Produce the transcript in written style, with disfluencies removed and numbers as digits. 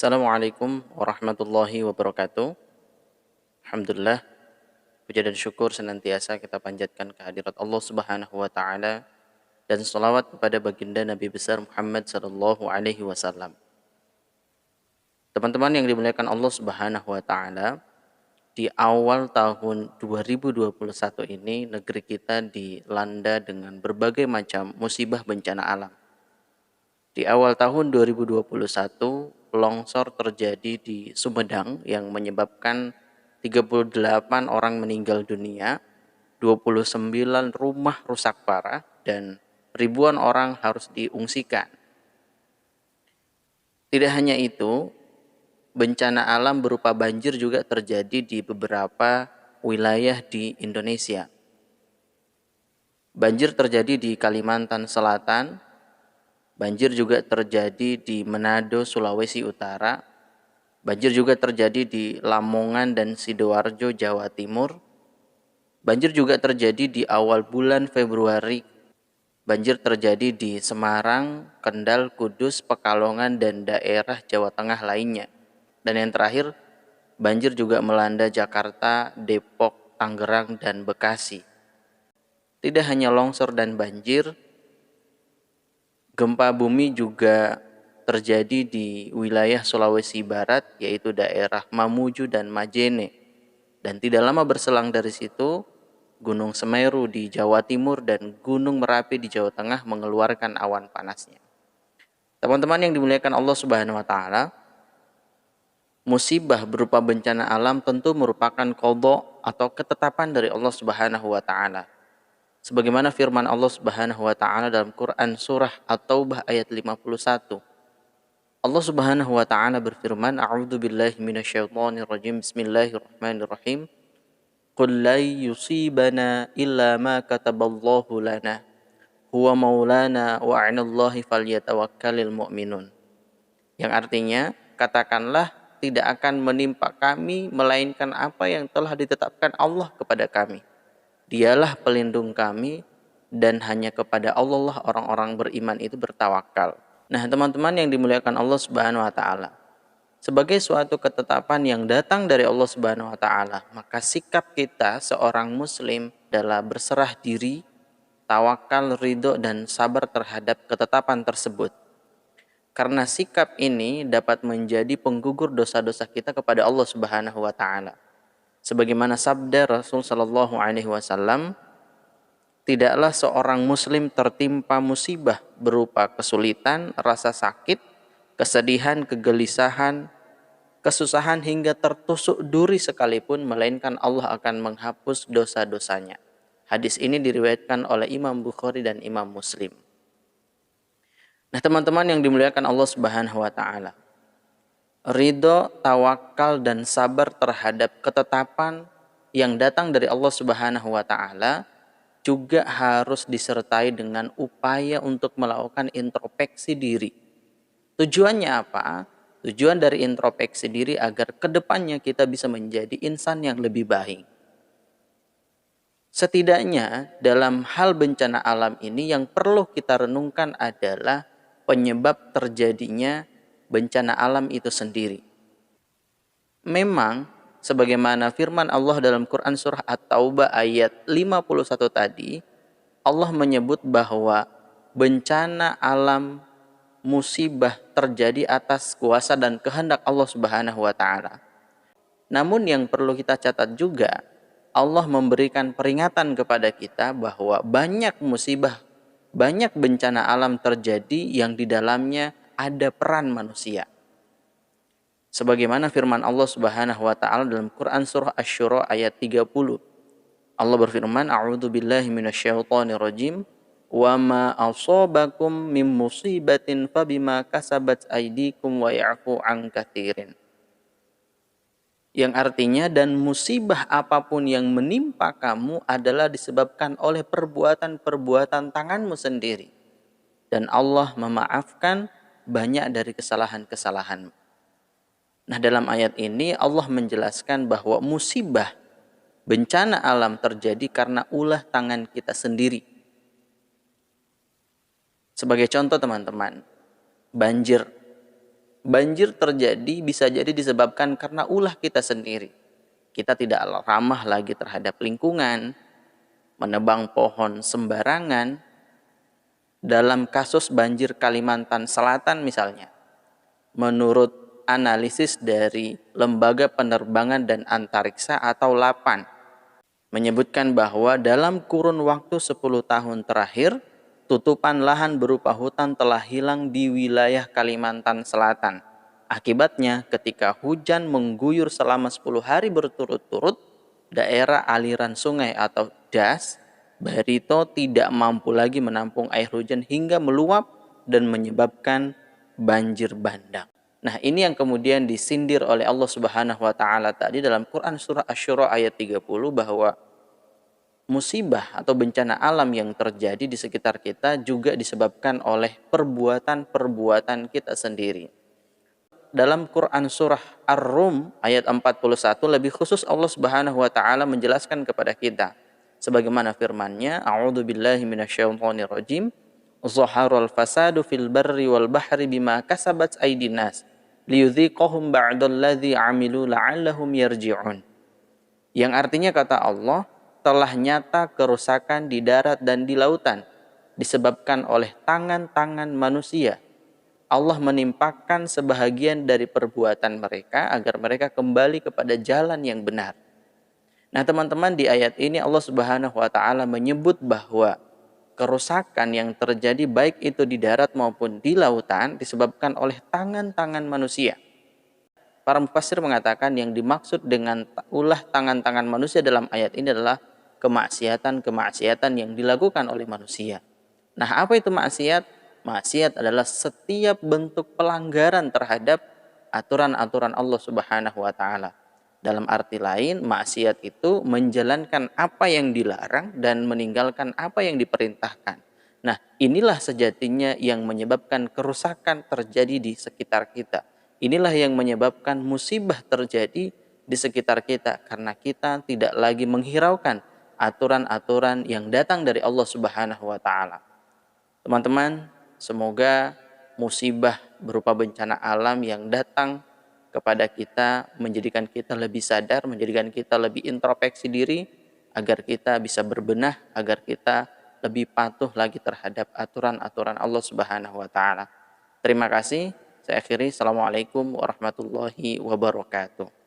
Assalamualaikum warahmatullahi wabarakatuh. Alhamdulillah, puja dan syukur senantiasa kita panjatkan kehadirat Allah Subhanahu wa taala dan selawat kepada baginda Nabi besar Muhammad sallallahu alaihi wasallam. Teman-teman yang dimuliakan Allah Subhanahu wa taala, di awal tahun 2021 ini negeri kita dilanda dengan berbagai macam musibah bencana alam. Di awal tahun 2021, longsor terjadi di Sumedang yang menyebabkan 38 orang meninggal dunia, 29 rumah rusak parah, dan ribuan orang harus diungsikan. Tidak hanya itu, bencana alam berupa banjir juga terjadi di beberapa wilayah di Indonesia. Banjir terjadi di Kalimantan Selatan, banjir juga terjadi di Manado, Sulawesi Utara. Banjir juga terjadi di Lamongan dan Sidoarjo, Jawa Timur. Banjir juga terjadi di awal bulan Februari. Banjir terjadi di Semarang, Kendal, Kudus, Pekalongan, dan daerah Jawa Tengah lainnya. Dan yang terakhir, banjir juga melanda Jakarta, Depok, Tangerang, dan Bekasi. Tidak hanya longsor dan banjir, gempa bumi juga terjadi di wilayah Sulawesi Barat, yaitu daerah Mamuju dan Majene. Dan tidak lama berselang dari situ, Gunung Semeru di Jawa Timur dan Gunung Merapi di Jawa Tengah mengeluarkan awan panasnya. Teman-teman yang dimuliakan Allah Subhanahu wa taala, musibah berupa bencana alam tentu merupakan qadha atau ketetapan dari Allah Subhanahu wa taala. Sebagaimana firman Allah Subhanahu wa taala dalam Quran surah At-Taubah ayat 51. Allah Subhanahu wa taala berfirman, "A'udzu billahi minasyaitonir rajim. Bismillahirrahmanirrahim. Qul la yusibana illa ma kataballahu lana. Huwa maulana wa 'alallahi falyatawakkalul mu'minun." Yang artinya, katakanlah tidak akan menimpa kami melainkan apa yang telah ditetapkan Allah kepada kami. Dialah pelindung kami dan hanya kepada Allah lah orang-orang beriman itu bertawakal. Nah, teman-teman yang dimuliakan Allah Subhanahu wa taala, sebagai suatu ketetapan yang datang dari Allah Subhanahu wa taala, maka sikap kita seorang muslim adalah berserah diri, tawakal, ridho, dan sabar terhadap ketetapan tersebut. Karena sikap ini dapat menjadi penggugur dosa-dosa kita kepada Allah Subhanahu wa taala. Sebagaimana sabda Rasul sallallahu alaihi wasallam, tidaklah seorang muslim tertimpa musibah berupa kesulitan, rasa sakit, kesedihan, kegelisahan, kesusahan hingga tertusuk duri sekalipun, melainkan Allah akan menghapus dosa-dosanya. Hadis ini diriwayatkan oleh Imam Bukhari dan Imam Muslim. Nah, teman-teman yang dimuliakan Allah Subhanahu wa taala, ridho, tawakal, dan sabar terhadap ketetapan yang datang dari Allah Subhanahu wa taala juga harus disertai dengan upaya untuk melakukan introspeksi diri. Tujuannya apa? Tujuan dari introspeksi diri agar kedepannya kita bisa menjadi insan yang lebih baik. Setidaknya dalam hal bencana alam ini yang perlu kita renungkan adalah penyebab terjadinya bencana alam itu sendiri. Memang sebagaimana firman Allah dalam Quran surah At-Taubah ayat 51 tadi, Allah menyebut bahwa bencana alam, musibah terjadi atas kuasa dan kehendak Allah Subhanahu wa taala. Namun yang perlu kita catat juga, Allah memberikan peringatan kepada kita bahwa banyak musibah, banyak bencana alam terjadi yang di dalamnya ada peran manusia. Sebagaimana firman Allah Subhanahu wa taala dalam Quran surah Asy-Syura ayat 30. Allah berfirman, "A'udzu billahi minasyaitonir rajim. Wa ma asabakum min musibatin fabima kasabat aydikum wa ya'fu 'an katsirin." Yang artinya, dan musibah apapun yang menimpa kamu adalah disebabkan oleh perbuatan-perbuatan tanganmu sendiri. Dan Allah memaafkan banyak dari kesalahan-kesalahanmu. Nah, dalam ayat ini Allah menjelaskan bahwa musibah, bencana alam terjadi karena ulah tangan kita sendiri. Sebagai contoh teman-teman, banjir. Banjir terjadi bisa jadi disebabkan karena ulah kita sendiri. Kita tidak ramah lagi terhadap lingkungan, menebang pohon sembarangan. Dalam kasus banjir Kalimantan Selatan misalnya, menurut analisis dari Lembaga Penerbangan dan Antariksa atau LAPAN, menyebutkan bahwa dalam kurun waktu 10 tahun terakhir, tutupan lahan berupa hutan telah hilang di wilayah Kalimantan Selatan. Akibatnya, ketika hujan mengguyur selama 10 hari berturut-turut, daerah aliran sungai atau das, Barito tidak mampu lagi menampung air hujan hingga meluap dan menyebabkan banjir bandang. Nah, ini yang kemudian disindir oleh Allah Subhanahu wa taala tadi dalam Quran surah Asy-Syura ayat 30, bahwa musibah atau bencana alam yang terjadi di sekitar kita juga disebabkan oleh perbuatan-perbuatan kita sendiri. Dalam Quran surah Ar-Rum ayat 41 lebih khusus Allah Subhanahu wa taala menjelaskan kepada kita sebagaimana firman-Nya, A'udzu billahi minasyaitonir rajim, "Zaharal fasadu fil barri wal bahri bima kasabat aydin nas liyudhiqahum ba'dalladzi 'amilu la'allahum yarji'un." Yang artinya, kata Allah, telah nyata kerusakan di darat dan di lautan disebabkan oleh tangan-tangan manusia. Allah menimpakan sebahagian dari perbuatan mereka agar mereka kembali kepada jalan yang benar. Nah, teman-teman, di ayat ini Allah Subhanahu wa taala menyebut bahwa kerusakan yang terjadi baik itu di darat maupun di lautan disebabkan oleh tangan-tangan manusia. Para mufassir mengatakan yang dimaksud dengan ulah tangan-tangan manusia dalam ayat ini adalah kemaksiatan-kemaksiatan yang dilakukan oleh manusia. Nah, apa itu maksiat? Maksiat adalah setiap bentuk pelanggaran terhadap aturan-aturan Allah Subhanahu wa taala. Dalam arti lain, maksiat itu menjalankan apa yang dilarang dan meninggalkan apa yang diperintahkan. Nah, inilah sejatinya yang menyebabkan kerusakan terjadi di sekitar kita. Inilah yang menyebabkan musibah terjadi di sekitar kita karena kita tidak lagi menghiraukan aturan-aturan yang datang dari Allah Subhanahu wa taala. Teman-teman, semoga musibah berupa bencana alam yang datang kepada kita menjadikan kita lebih sadar, menjadikan kita lebih introspeksi diri, agar kita bisa berbenah, agar kita lebih patuh lagi terhadap aturan-aturan Allah Subhanahu wa taala. Terima kasih. Saya akhiri. Assalamualaikum warahmatullahi wabarakatuh.